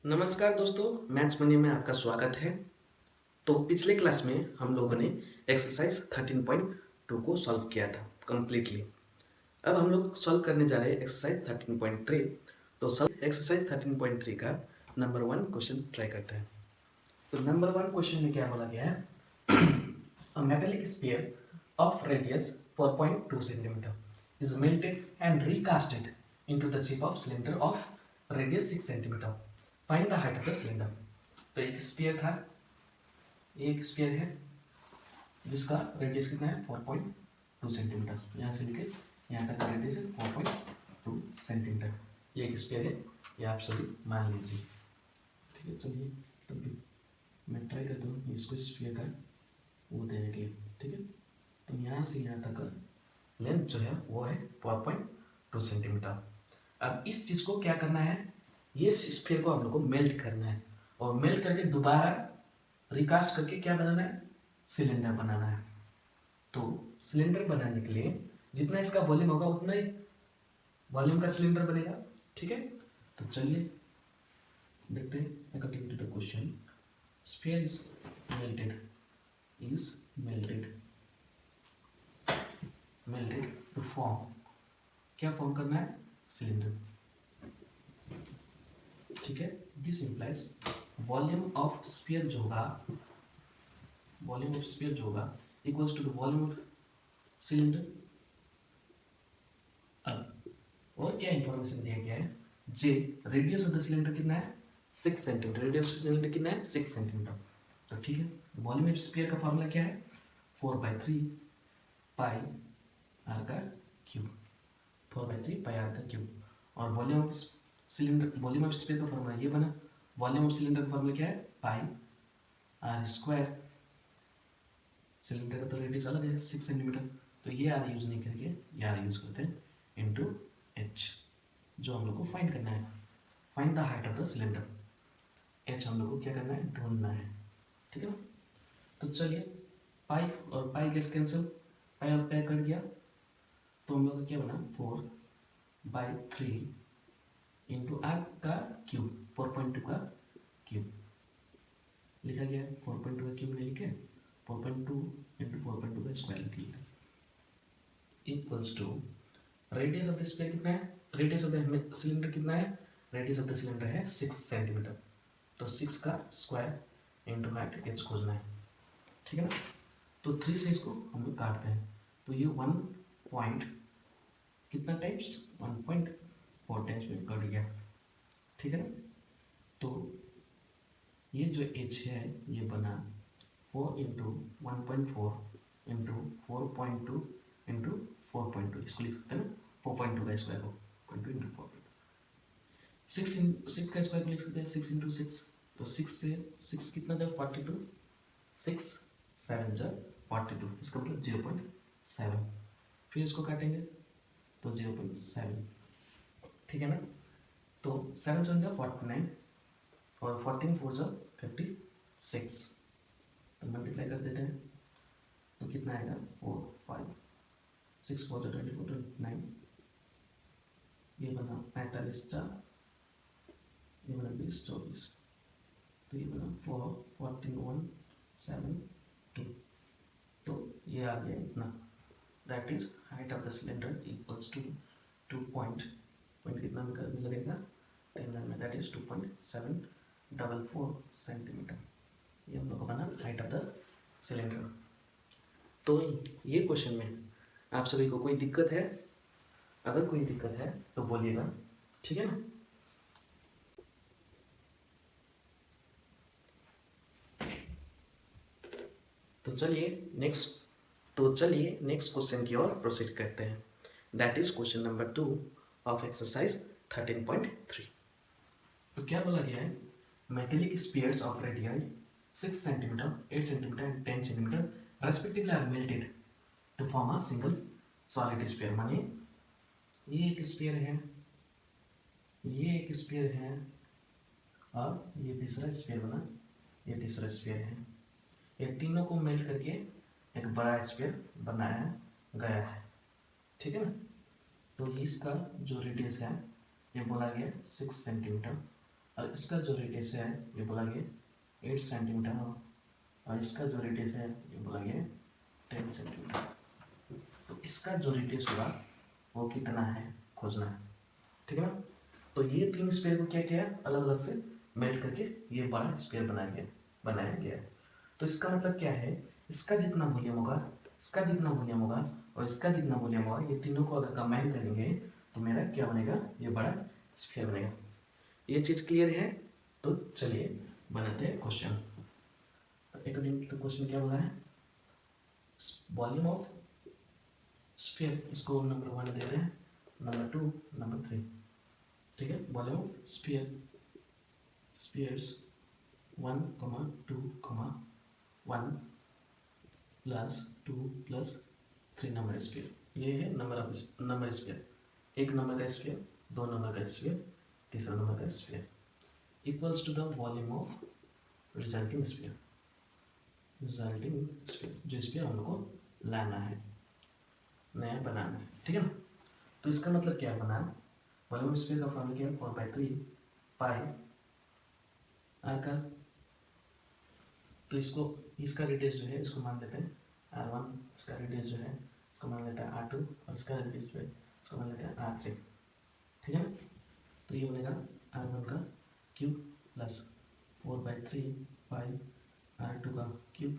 नमस्कार दोस्तों, maths money में आपका स्वागत है। तो पिछले क्लास में हम लोगों ने एक्सरसाइज 13.2 को सॉल्व किया था कंप्लीटली। अब हम लोग सॉल्व करने जा रहे हैं एक्सरसाइज 13.3। तो सॉल्व एक्सरसाइज 13.3 का नंबर 1 क्वेश्चन ट्राई करते हैं। तो नंबर 1 क्वेश्चन में क्या बोला गया है? A metallic sphere of radius 4.2 cm is melted and recasted into the shape of cylinder of radius 6 cm. Find the height of the cylinder. तो एक स्फीयर था, एक स्फीयर है जिसका रेडियस कितना है 4.2 सेंटीमीटर। यहाँ से लेके यहाँ तक का रेडियस है 4.2 सेंटीमीटर। ये एक स्फीयर है, ये आप सभी मान लीजिए। ठीक है, चलिए तब भी मैं ट्राई करता हूँ इसको स्फीयर का वो देने के लिए। ठीक है, तो यहाँ से यहाँ तक का लेंथ जो है वो है 4.2 सेंटीमीटर। अब इस चीज़ को क्या करना है, ये स्फीयर को हम लोग को मेल्ट करना है और मेल्ट करके दोबारा रिकास्ट करके क्या बनाना है, सिलेंडर बनाना है। तो सिलेंडर बनाने के लिए जितना इसका वॉल्यूम होगा उतना ही वॉल्यूम का सिलेंडर बनेगा। ठीक है, तो चलिए देखते हैं। According to the question, sphere is melted to form, क्या फॉर्म करना है, सिलेंडर। ठीक है, this implies volume of sphere जो होगा equals to the volume of cylinder. अब और क्या इंफॉर्मेशन दिया गया है, जे रेडियस ऑफ द सिलेंडर कितना है 6 सेंटीमीटर। रेडियस ऑफ सिलेंडर कितना है 6 सेंटीमीटर। तो ठीक है, वॉल्यूम ऑफ स्फीयर का फॉर्मूला क्या है 4/3 पाई आर का क्यूब। 4/3 पाई आर का क्यूब। और volume of cylinder, volume of sphere का फॉर्मूला ये बना। वॉल्यूम ऑफ सिलेंडर का फॉर्मूला क्या है पाई आर स्क्वायर। सिलेंडर का तो रेडियस अलग है 6 सेंटीमीटर, तो ये आर यूज नहीं करके ये आर यूज करते हैं इंटू एच, जो हम लोग को फाइंड करना है। Find the height of the cylinder. H हम लोग को क्या करना है, ढूंढना है। ठीक है ना, तो चलिए पाई और पाई गेट्स कैंसिल, पाई और पाई कट गया, तो हम लोग का क्या बना 4/3 इंटू आर का क्यूब, 4.2 का क्यूब लिखा गया है। 4.2 का क्यूब नहीं लिखे, 4.2 इंटू 4.2 का स्क्वायर लिख लिया। Equals to radius of the sphere कितना है, रेडियस ऑफ द सिलेंडर कितना है, रेडियस ऑफ द सिलेंडर है 6 सेंटीमीटर। तो 6 का स्क्वायर इंटू हाइट एच खोजना है। ठीक है ना, तो 3 से इसको हम लोग काटते हैं, तो ये 1 पॉइंट कितना टाइम्स 1.4 टाइम्स में कट गया। ठीक है ना, तो ये जो एच है ये बना 4 इंटू 1.4 इंटू 4.2 इंटू 4.2, इसको लिख सकते हैं ना 4.2 का स्क्वायर को 0.2 इंटू 4.2। 6 का स्क्वायर को लिख सकते हैं 6 इंटू 6, तो 6 से 6 कितना जब 42, 6 7 जब 42, इसका मतलब 0.7। फिर इसको काटेंगे तो 0.7। ठीक है ना, तो 7 7 जब 49 और 14 4 जब 56, तो मल्टीप्लाई कर देते हैं तो कितना आएगा 4 5 6 4 24 29, ये बना 45 4, ये बना 20 24, तो ये बना 4 14 1 7 2, तो ये आ गया इतना। That is height of the cylinder equals to 2 point कितना में लगेगा 3 में, दैट इज 2.744 सेंटीमीटर। ये हम लोग को बना हाइट ऑफ द सिलेंडर। तो ये क्वेश्चन में आप सभी को कोई दिक्कत है? अगर कोई दिक्कत है तो बोलिएगा, ठीक है ना। तो चलिए नेक्स्ट क्वेश्चन की ओर प्रोसीड करते हैं। That is question number 2 of exercise 13.3। तो क्या बोला गया है, metallic spheres of radius 6 centimetre 8 centimetre and 10 centimetre respectively are melted to form a single solid sphere. माने ये एक स्फीयर है, ये एक स्फीयर है और ये तीसरा स्फीयर बना, ये तीसरा स्फीयर है। ये तीनों को मेल्ट करके एक बड़ा स्फीयर बनाया गया है। ठीक है ना, तो इसका जो रेडियस है ये बोला गया 6 सेंटीमीटर और इसका जो रेडियस है ये बोला गया 8 सेंटीमीटर, और इसका जो रेडियस है ये बोला गया 10 सेंटीमीटर। तो इसका जो रेडियस होगा वो कितना है खोजना है, ठीक है ना। तो ये तीन स्पेयर को क्या किया अलग अलग से मेल्ट करके ये बड़ा स्पेयर बनाया गया। तो इसका मतलब क्या है, इसका जितना वॉल्यूम होगा, इसका जितना वॉल्यूम होगा और इसका जितना वॉल्यूम होगा, ये तीनों को अगर कंबाइन करेंगे तो मेरा क्या बनेगा, ये बड़ा स्फीयर बनेगा। ये चीज़ क्लियर है। तो चलिए बनाते हैं क्वेश्चन। तो अकॉर्डिंग टू क्वेश्चन क्या बोला है, वॉल्यूम ऑफ स्फीयर, इसको नंबर 1 दे रहे हैं, नंबर 2, नंबर 3, ठीक है। Volume of spheres 1, 2, 1 plus 2 plus 3 number sphere, ये है नंबर स्फीयर। एक नंबर का स्फीयर, दो नंबर का स्फीयर, तीसरा नंबर का sphere equals to the volume of resulting sphere. जो स्फीयर हम लोग को लाना है, नया बनाना है, ठीक है ना। तो इसका मतलब क्या बना, वॉल्यूम ऑफ स्फीयर का फॉर्मूला क्या है, 4/3 पाई आर का। तो इसका रेडियस जो है इसको मान लेते हैं r1, इसका रेडियस जो है इसको मान लेते हैं r2, और इसका रेडियस जो है इसको मान लेते हैं r3, ठीक है ना। तो ये बनेगा r1 का क्यूब प्लस 4/3 पाई r2 का क्यूब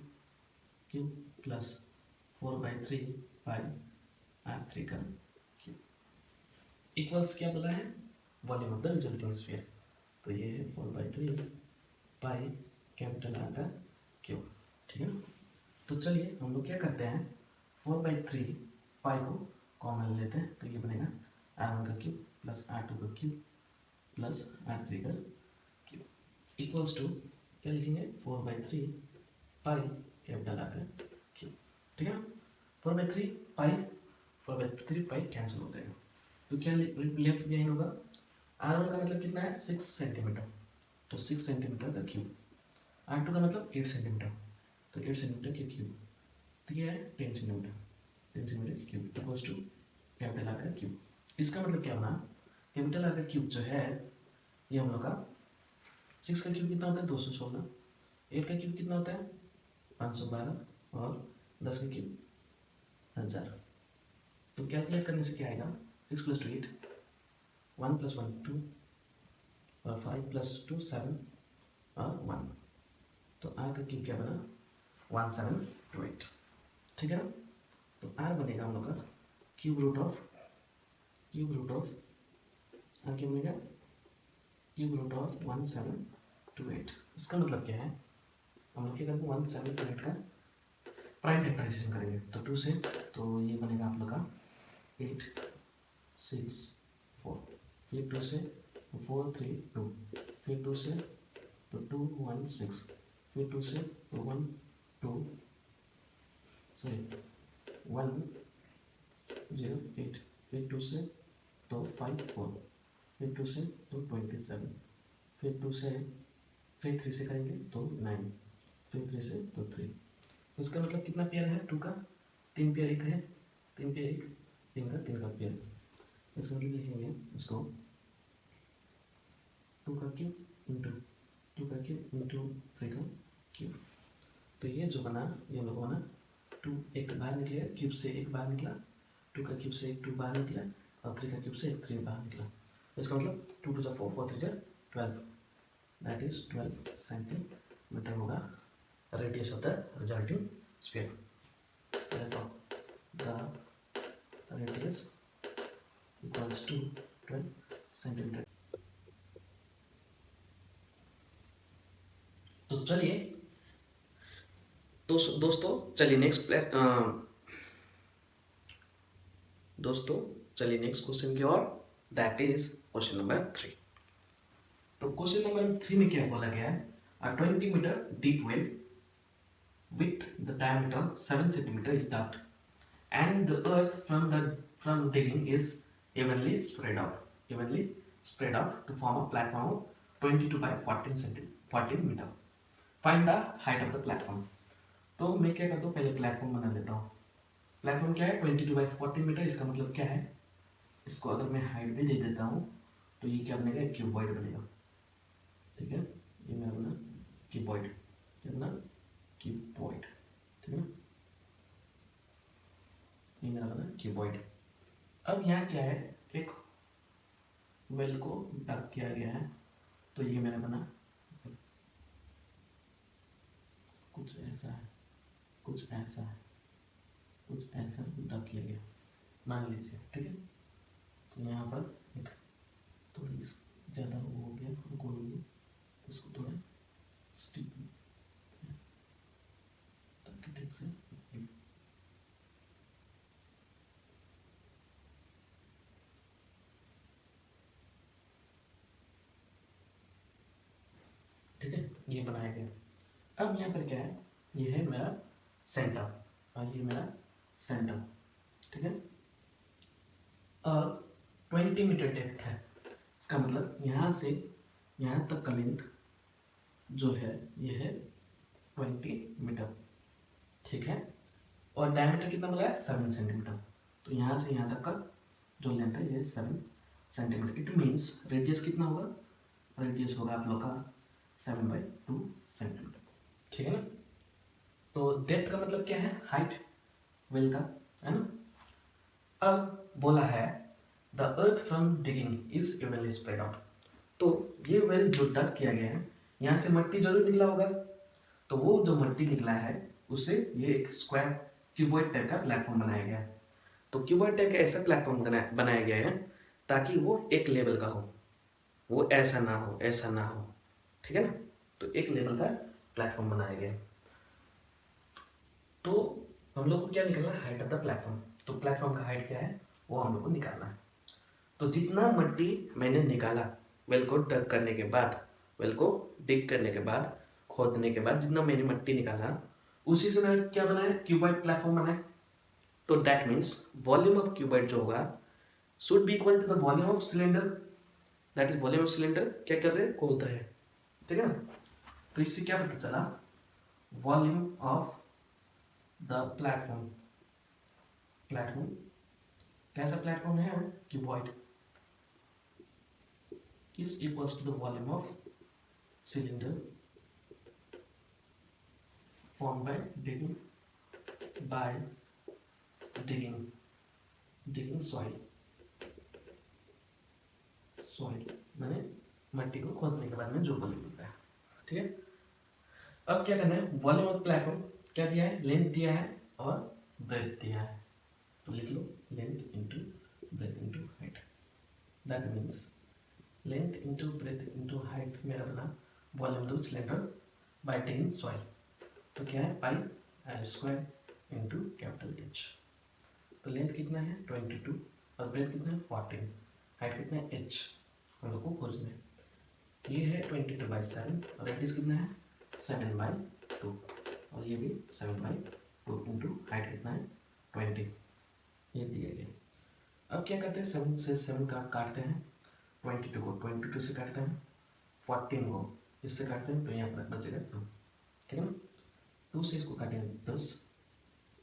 प्लस 4/3 पाई r3 का क्यूब इक्वल्स क्या बोला है, volume of the resulting sphere. तो ये है 4/3 पाई कैपिटल आर का क्यूब, ठीक है ना। तो चलिए हम लोग क्या करते हैं, 4/3 पाई को कॉमन लेते हैं, तो ये बनेगा r1 का क्यूब प्लस r2 का क्यूब प्लस r3 का क्यूब इक्वल्स टू क्या लिखेंगे, 4/3 पाई कैपिटल आर का क्यूब, ठीक है ना। 4/3 पाई कैंसिल हो जाएगा, तो क्या लेफ्ट बिहाइंड होगा, r1 का मतलब कितना है 6 सेंटीमीटर, तो 6 सेंटीमीटर का क्यूब, r2 का मतलब 8 सेंटीमीटर, तो 8 सेंटीमीटर के क्यूब, तो ये है 10 सेंटीमीटर, 10 सेंटीमीटर के cube equals to capital R का क्यूब। इसका मतलब क्या बना, कैपिटल आर का क्यूब जो है ये हम लोग का 6 का क्यूब कितना होता है 216, 8 का क्यूब कितना होता है 512, और 10 का क्यूब 1000। तो कैलकुलेट करने से क्या आएगा, 6 + 2 8, 1 + 1 2, और 5 + 2 7, और 1, तो आर का क्यूब क्या बना 1728, ठीक है ना। तो आर बनेगा हम लोग का क्यूब रूट ऑफ आर क्या बनेगा, क्यूब रूट ऑफ 1728। इसका मतलब क्या है, हम लोग क्या करते हैं 1728 का प्राइम फैक्टराइजेशन करेंगे, तो 2 से, तो ये बनेगा आप लोग का 8 6 4, फिर 2 से 4 3 2, फिर 2 से तो 2 1 6, फिर 2 से तो 1 2 सॉरी 1 0 8, फिर 2 से तो 5 4, फिर 2 से तो 27, फिर 2 से फिर 3 से करेंगे तो 9, फिर 3 से तो 3। इसका मतलब कितना पेयर है 2 का, 3 पेयर एक है, 3 पेयर एक, 3 का पेयर। इसका मतलब लिखेंगे इसको 2 का क्यूब इंटू 2 का क्यूब इंटू 3 का क्यूब। तो ये जो बना ये लोग बना 2 एक बाहर निकलेगा, क्यूब से एक बाहर निकला, 2 का क्यूब से एक 2 बाहर निकला, और 3 का क्यूब से एक 3 बाहर निकला। इसका मतलब 2 2 4 4 3 12, दैट इज 12 सेंटीमीटर होगा radius of the resulting sphere. Therefore, the radius equals to 12 centimetre. तो चलिए दोस्तों चलिए नेक्स्ट क्वेश्चन की ओर, दैट इज क्वेश्चन नंबर 3। तो क्वेश्चन नंबर 3 में क्या बोला गया है, a 20 metre deep well with the diameter 7 cm is dug, and the earth from digging is evenly spread out to form a platform of 22 by 14 meter. Find the height of the platform. तो मैं क्या करता हूँ, पहले platform बना लेता हूँ। Platform क्या है 22 by 14 मीटर। इसका मतलब क्या है, इसको अगर मैं हाइट भी दे देता हूँ तो ये क्या बनेगा, एक क्यूबॉइड बनेगा, ठीक है, ये मेरा बना क्यूबॉइड, ये बना क्यूबॉइड, ठीक है ना, ये मेरा बना क्यूबॉइड। अब यहाँ क्या है, एक वेल को डक किया गया है, तो ये मेरा बना कुछ ऐसा है, कुछ ऐसा है, कुछ ऐसा डक किया गया, मान लीजिए, ठीक है। तो यहाँ पर एक थोड़ी ज़्यादा वो हो गया, गोल हो गया, इसको थोड़ा स्टिक ताकि ठीक से, ठीक है, ये बनाया गया। अब यहाँ पर क्या है, ये है मेरा सेंटर और ये मेरा सेंटर, ठीक है। और 20 मीटर डेप्थ है, इसका मतलब यहाँ से यहाँ तक का लेंथ जो है ये है 20 मीटर, ठीक है। और डायमीटर कितना मिला है, 7 सेंटीमीटर। तो यहाँ से यहाँ तक का जो लेंथ है ये 7 सेंटीमीटर। इट मीन्स रेडियस कितना होगा, रेडियस होगा आप लोग का 7/2 सेंटीमीटर, ठीक है ना। तो डेप्थ का मतलब क्या है, हाइट वेल का, है ना। अब बोला है the earth from digging is evenly spread out. तो ये वेल जो डग किया गया है, यहाँ से मट्टी जरूर निकला होगा, तो वो जो मट्टी निकला है उससे ये एक स्क्वायर क्यूबॉइड टाइप का प्लेटफॉर्म बनाया गया है। तो क्यूबॉइड टाइप का ऐसा प्लेटफॉर्म बनाया गया है ताकि वो एक लेवल का हो, वो ऐसा ना हो, ऐसा ना हो, ठीक है ना। तो एक लेवल का प्लेटफॉर्म बनाया गया है। तो हम लोग को क्या निकालना है, हाइट ऑफ द प्लेटफॉर्म। तो प्लेटफॉर्म का हाइट क्या है वो हम लोग को निकालना है। तो जितना मट्टी मैंने निकाला वेल को डग करने के बाद, वेल को डिग करने के बाद, खोदने के बाद जितना मैंने मट्टी निकाला उसी से मैं क्या बनाया, क्यूबॉइड प्लेटफॉर्म बनाया। तो that means volume of cuboid जो होगा should be equal to the volume of cylinder, that is volume of cylinder क्या कर रहे हैं, खोद रहे हैं, ठीक है ना। तो इससे क्या पता चला, volume of the platform, platform कैसा प्लेटफॉर्म है, cuboid is equals to the volume of cylinder formed by digging soil मैंने मट्टी को खोदने के बाद में जो वॉल्यूम मिलता है, ठीक है। अब क्या करना है, वॉल्यूम ऑफ प्लेटफॉर्म क्या दिया है, लेंथ दिया है और ब्रेथ दिया है। तो लिख लो length into breadth into height, that means length into breadth into height मेरा बना volume of cylinder by digging soil. तो क्या है, pi L square into capital H. तो लेंथ कितना है 22 और ब्रेथ कितना है 14, हाइट कितना है एच, हम लोग को खोजना है। ये है 22/7 और रेडियस कितना है 7/2 और ये भी 7/2 इंटू हाइट कितना है 20, ये दिए गए। अब क्या करते हैं, 7 से 7 काटते हैं, 22 को 22 से काटते हैं, 14 को इससे काटते हैं, तो यहाँ पर बचेगा 2, ठीक है ना। 2 से इसको काटेंगे 10,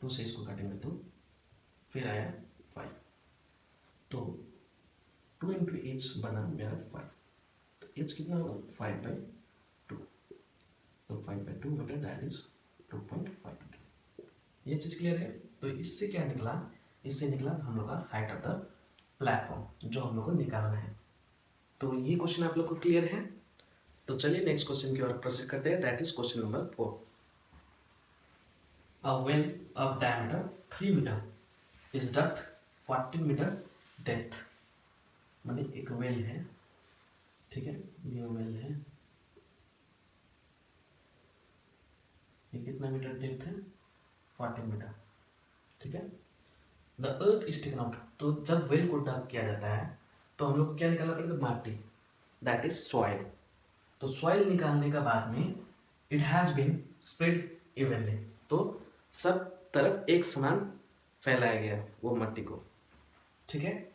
2 से इसको काटेंगे 2, फिर आया 5, तो 2 इंटू एच बना मेरा 5, तो एच कितना होगा 5/2, तो 5/2 मीटर दैट इज 2.5 मीटर। ये चीज़ क्लियर है। तो इससे क्या निकला, इससे निकला हम लोग का हाइट ऑफ द प्लेटफॉर्म जो हम लोग को निकालना है। तो ये क्वेश्चन आप लोग को क्लियर है। तो चलिए नेक्स्ट क्वेश्चन की ओर प्रोसीड करते हैं, that is question number 4। A well of diameter 3 meter is dug 14 meter depth। माने एक वेल है, ठीक है, ये वेल है, ये कितना मीटर डेप्थ है 14 मीटर, ठीक है। The earth is taken out. तो जब वेल को डग किया जाता है तो हम लोग को क्या निकालना पड़ेगा, माटी, दैट इज सॉइल। तो सॉइल निकालने के बाद में it has been spread evenly, तो सब तरफ एक समान फैलाया गया वो मट्टी को, ठीक है,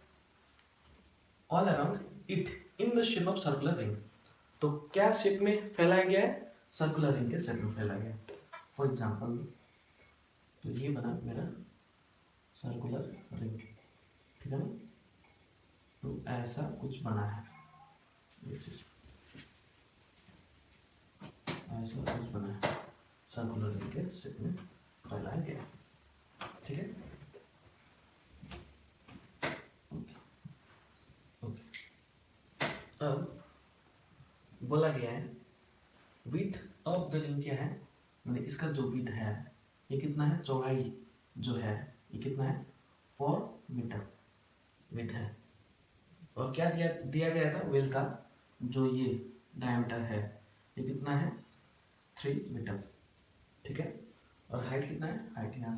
all around it in the shape of circular ring. तो क्या शेप में फैलाया गया है, सर्कुलर रिंग के शेप में फैलाया गया। फॉर एग्जाम्पल तो ये बना मेरा सर्कुलर रिंग, ठीक है ना। तो ऐसा कुछ बना है ये चीज, ऐसा कुछ बना है, सर्कुलर रिंग के शेप में फैलाया गया, ठीक है। ओके, अब बोला गया है विथ ऑफ द रिंग क्या है, मतलब इसका जो विथ है ये कितना है, चौड़ाई जो है ये कितना है 4 मीटर विथ है। और क्या दिया दिया गया था, वेल का जो ये डायमीटर है ये कितना है 3 मीटर, ठीक है। और हाइट कितना है, हाइट यहाँ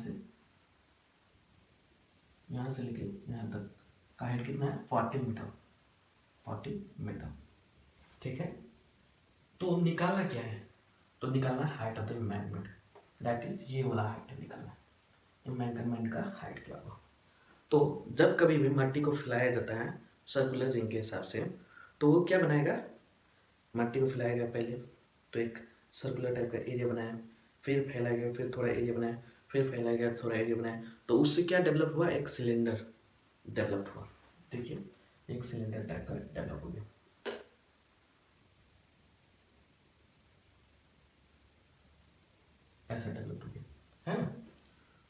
से लेके यहाँ तक का हाइट कितना है 40 मीटर, 40 मीटर, ठीक है। तो निकालना क्या है, तो निकालना height of the embankment, that is ये वाला हाइट निकालना है, एम्बैंकमेंट का हाइट क्या होगा। तो जब कभी भी मट्टी को फैलाया जाता है सर्कुलर रिंग के हिसाब से, तो वो क्या बनाएगा, मट्टी को फैलाएगा पहले, तो एक सर्कुलर टाइप का एरिया बनाया, फिर फैलाएगा, फिर थोड़ा एरिया बनाया, फिर फैलाएगा, थोड़ा एरिया बनाया, तो उससे क्या डेवलप हुआ, एक सिलेंडर डेवलप हुआ। देखिए एक सिलेंडर टाइप का डेवलप हो गया, ऐसा डेवलप हो गया, है ना।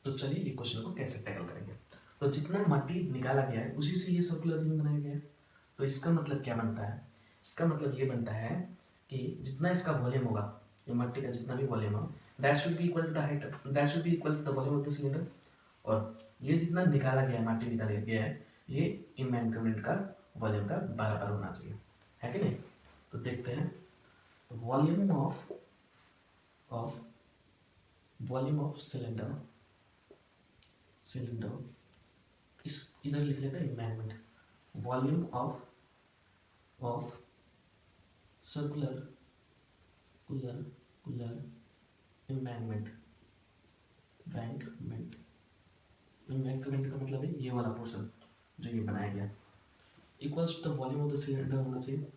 तो चलिए ये क्वेश्चन को कैसे टैकल करेंगे। तो जितना मट्टी निकाला गया है उसी से ये सर्कुलर रिंग बनाया गया है। तो इसका मतलब क्या बनता है, इसका मतलब ये बनता है कि जितना इसका वॉल्यूम होगा, ये मट्टी का जितना भी वॉल्यूम हो, that should be equal to the height, that should be equal to the volume of the cylinder. और ये जितना निकाला गया है, मट्टी निकाला गया है, ये इम्बैंकमेंट का वॉल्यूम का बराबर होना चाहिए, है कि नहीं। तो देखते हैं, तो ऑफ वॉल्यूम ऑफ सिलेंडर, इस इधर लिख लेते हैं embankment, volume of circular cooler cooler embankment, bankment, embankment का मतलब है ये वाला पोर्शन जो ये बनाया गया, equals to the volume of the cylinder होना चाहिए,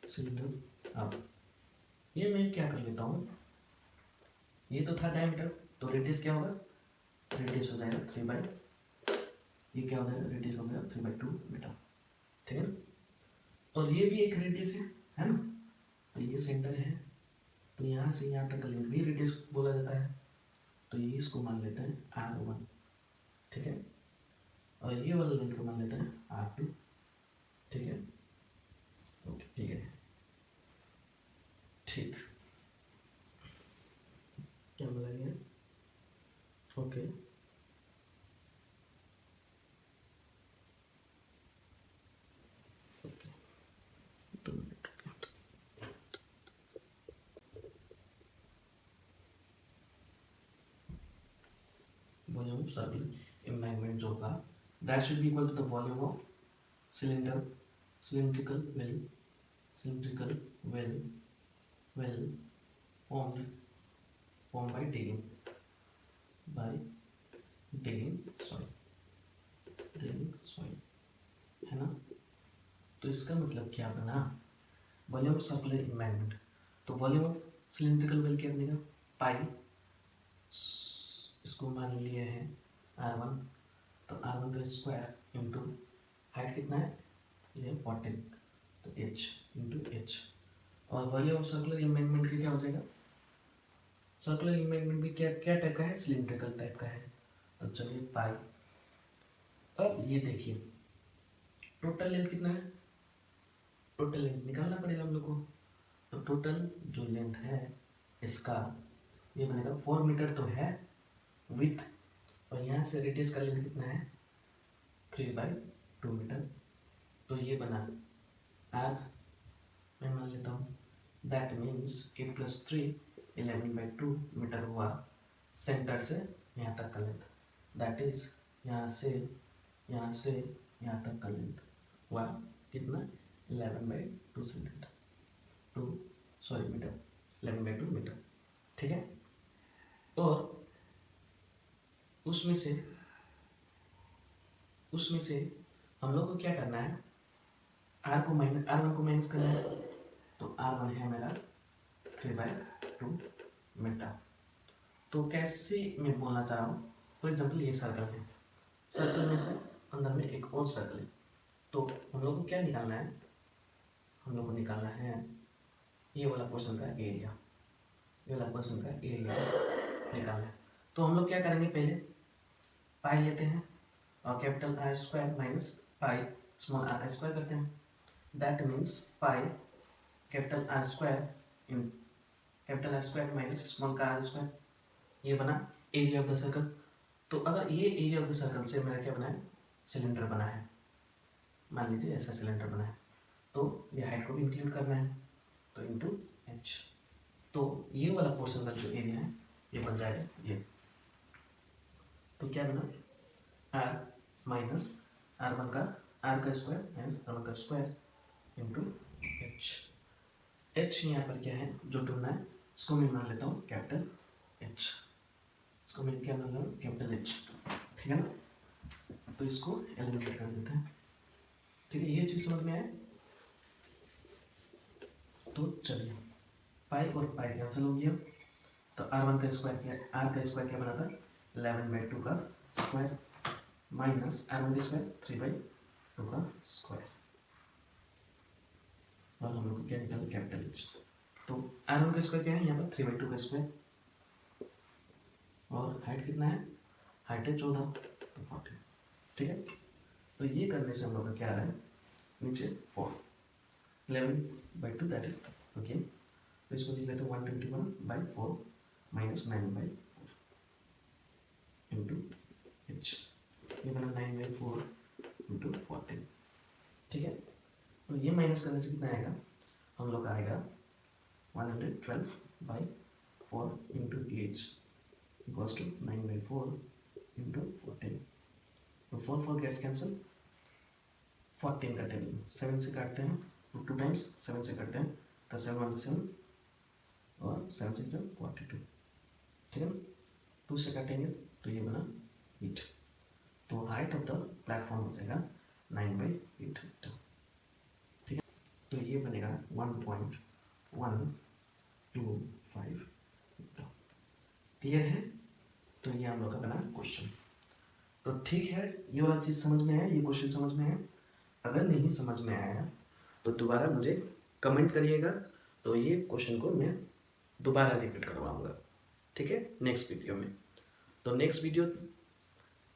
सिलेंडर। अब ये मैं क्या कर लेता हूँ, ये तो था डायमीटर, तो रेडियस क्या होगा, रेडियस हो जाएगा 3/, ये क्या हो जाएगा, रेडियस हो गया 3/2 मीटर, ठीक है। और ये भी एक रेडियस है ना। तो ये सेंटर है, तो यहाँ से यहाँ तक का लेंथ भी रेडियस बोला जाता है, तो ये इसको मान लेते हैं R1, ठीक है। और ये वाला लेंथ को मान लेते हैं R2, ठीक है। ओके, ठीक है, ठीक, क्या बोला गया, okay. Volume of circular embankment जो होगा, that should be equal to the volume of cylinder, cylindrical well, cylindrical well, well formed by digging soil, digging soil, है ना। तो इसका मतलब क्या बना, वॉल्यूम ऑफ सर्कुलर इम्बैंकमेंट, तो वॉल्यूम ऑफ सिलेंड्रिकल वेल क्या बनेगा, पाई, इसको मान लिए हैं R1, तो R1 का स्क्वायर इंटू हाइट कितना है, ये 14, तो h इंटू एच। और वॉल्यूम ऑफ सर्कुलर इम्बैंकमेंट का क्या हो जाएगा, सर्कुलर इम्बैंकमेंट भी क्या क्या टाइप का है, सिलिंड्रिकल टाइप का है, तो चलिए पाई। अब ये देखिए टोटल लेंथ कितना है, टोटल लेंथ निकालना पड़ेगा हम लोग को। तो टोटल जो लेंथ है इसका ये बनेगा 4 मीटर तो है विथ, और यहाँ से रेडियस का लेंथ कितना है 3/2 मीटर, तो ये बना R, मैं मान लेता हूँ, दैट मीन्स 8 + 3 11/2 मीटर हुआ सेंटर से यहाँ तक का लेंथ, दैट इज यहाँ से यहाँ तक का लेंथ हुआ कितना 11/2 सेंटीमीटर, 2 मीटर, 11/2 मीटर, ठीक है। और उसमें से हम लोग को क्या करना है, R1 को माइनस करना है, तो R1 है मेरा 3/2 मीटर। तो कैसे मैं बोलना चाह रहा हूँ, फॉर एग्जाम्पल ये सर्कल है, सर्कल में से अंदर में एक और सर्कल है, तो हम लोग को क्या निकालना है, हम लोग को निकालना है ये वाला पोर्शन का एरिया, ये वाला पोर्शन का एरिया निकालना है। तो हम लोग क्या करेंगे, पहले पाई लेते हैं और capital R square minus pi small R का स्क्वायर करते हैं। That means pi capital R square in capital R square minus small का आर स्क्वायर, ये बना एरिया ऑफ द सर्कल। तो अगर ये एरिया ऑफ द सर्कल से मेरा क्या बना है, सिलेंडर बना है, मान लीजिए ऐसा सिलेंडर बना है, तो ये हाइट को भी इंक्लूड करना है, तो इंटू एच। तो ये वाला पोर्शन का जो एरिया है ये बन जाएगा ये। तो क्या बना, आर माइनस आर वन का आर का स्क्वायर माइनस आर वन का स्क्वायर इंटू एच। एच यहाँ पर क्या है जो ढूंढना है, इसको मैं मान लेता हूँ कैपिटल एच, इसको मैं क्या मान रहा हूँ, कैपिटल एच, ठीक है ना। तो इसको एलिमिनेट कर देते हैं, ठीक है। ये चीज़ समझ में आए तो चलिए, पाई और पाई कैंसिल हो गया, तो आर वन का स्क्वायर क्या, आर का स्क्वायर क्या बना था 11/2 का स्क्वायर माइनस आर वन का स्क्वायर 3/2 का स्क्वायर, और हम लोग को क्या निकाला कैपिटल एच। तो आर वन का स्क्वायर क्या है यहाँ पर 3/2 का स्क्वायर, और हाइट कितना है, हाइट है 14, तो 40, ठीक है। तो ये करने से हम लोग का क्या आ रहा है, नीचे 4 11/2 दैट इज ओके। तो इसको लिख लेते हैं 121/4 माइनस 9/4 इंटू एच, ये बना 9/4 इंटू 14, ठीक है। तो ये माइनस करने से कितना आएगा, हम लोग का आएगा 112/4 into H equals to 9/4 into 14। तो 4 गेट्स कैंसिल, 14 का 10 7 से काटते हैं, 2 टाइम्स 7 से काटते हैं, तो 7 1 7 और 7 6 42, ठीक है ना। 2 से काटेंगे तो ये बना 8, तो हाइट ऑफ द प्लेटफॉर्म हो जाएगा 9/8 मीटर, ठीक है। तो ये बनेगा 1.125 मीटर, क्लियर है। तो ये हम लोग का बना क्वेश्चन। तो ठीक है, ये वाला चीज़ समझ में आया, ये क्वेश्चन समझ में आया। अगर नहीं समझ में आया तो दोबारा मुझे कमेंट करिएगा, तो ये क्वेश्चन को मैं दोबारा रिपीट करवाऊंगा, ठीक है, नेक्स्ट वीडियो में। तो नेक्स्ट वीडियो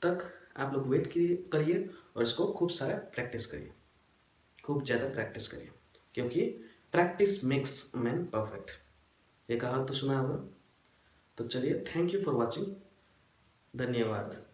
तक आप लोग वेट करिए और इसको खूब सारा प्रैक्टिस करिए, खूब ज़्यादा प्रैक्टिस करिए, क्योंकि प्रैक्टिस मेक्स मैन परफेक्ट, ये कहा तो सुना होगा। तो चलिए, थैंक यू फॉर वॉचिंग, धन्यवाद।